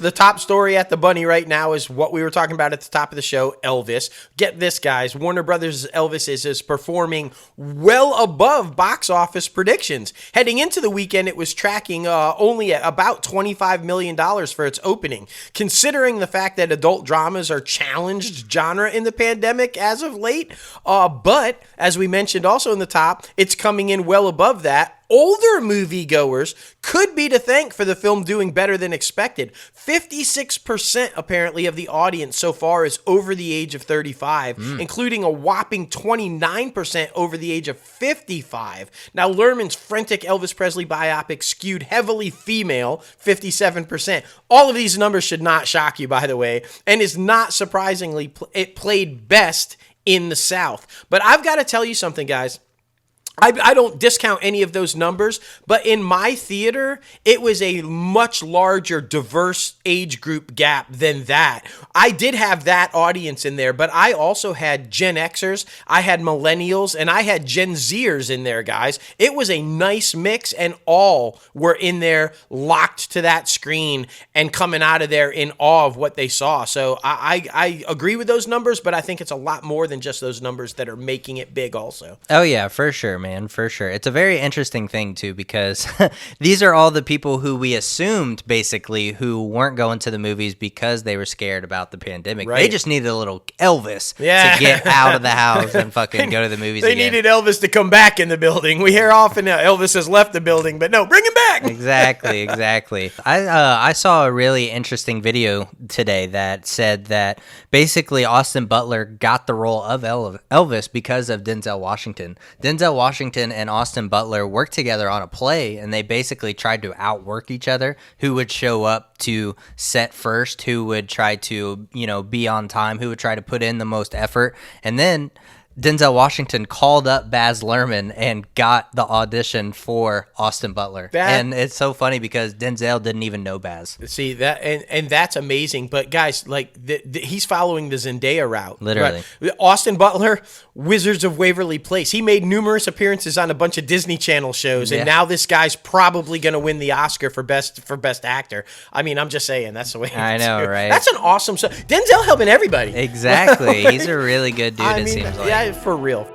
the top story at the Bunny right now is what we were talking about at the top of the show, Elvis. Get this, guys. Warner Brothers' Elvis is performing well above box office predictions. Heading into the weekend, it was tracking only at about $25 million for its opening. Considering the fact that adult dramas are challenged genre in the pandemic as of late, but as we mentioned also in the top, it's coming in well above that. Older moviegoers could be to thank for the film doing better than expected. 56% apparently of the audience so far is over the age of 35, including a whopping 29% over the age of 55. Now, Lerman's frantic Elvis Presley biopic skewed heavily female, 57%. All of these numbers should not shock you, by the way, and is not surprisingly, it played best in the South. But I've got to tell you something, guys. I don't discount any of those numbers, but in my theater, it was a much larger, diverse age group gap than that. I did have that audience in there, but I also had Gen Xers, I had millennials, and I had Gen Zers in there, guys. It was a nice mix, and all were in there locked to that screen and coming out of there in awe of what they saw. So I agree with those numbers, but I think it's a lot more than just those numbers that are making it big also. Oh, yeah, for sure, man, for sure. It's a very interesting thing, too, because these are all the people who we assumed, basically, who weren't going to the movies because they were scared about the pandemic. Right. They just needed a little Elvis to get out of the house and fucking go to the movies again. They needed Elvis to come back in the building. We hear often Elvis has left the building, but no, bring him back! Exactly. I saw a really interesting video today that said that basically Austin Butler got the role of Elvis because of Denzel Washington. Denzel Washington and Austin Butler worked together on a play, and they basically tried to outwork each other. Who would show up to set first? Who would try to, be on time? Who would try to put in the most effort? And then Denzel Washington called up Baz Luhrmann and got the audition for Austin Butler. And it's so funny because Denzel didn't even know Baz. See, that and that's amazing. But guys, like he's following the Zendaya route. Literally. Right? Austin Butler, Wizards of Waverly Place. He made numerous appearances on a bunch of Disney Channel shows, and now this guy's probably going to win the Oscar for best actor. I mean, I'm just saying, that's the way I know, right? That's an awesome show. Denzel helping everybody. Exactly. He's a really good dude, it seems like. Yeah, for real.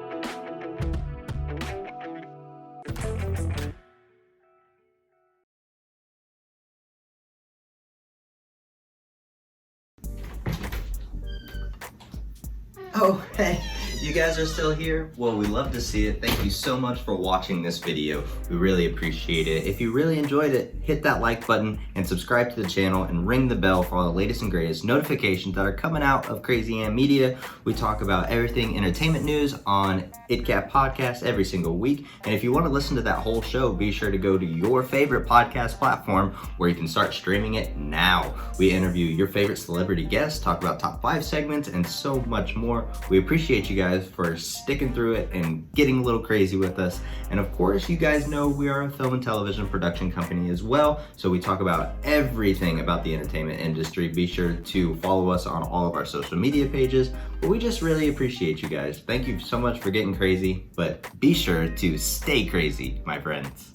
Oh, hey, you guys are still here? Well, we love to see it. Thank you so much for watching this video. We really appreciate it. If you really enjoyed it, hit that like button and subscribe to the channel and ring the bell for all the latest and greatest notifications that are coming out of Crazy Am Media. We talk about everything entertainment news on ITCAFpodcast every single week. And if you want to listen to that whole show, be sure to go to your favorite podcast platform where you can start streaming it now. We interview your favorite celebrity guests, talk about top 5 segments, and so much more. We appreciate you guys for sticking through it and getting a little crazy with us. And of course, you guys know we are a film and television production company as well. So we talk about everything about the entertainment industry. Be sure to follow us on all of our social media pages. But we just really appreciate you guys. Thank you so much for getting crazy, but be sure to stay crazy, my friends.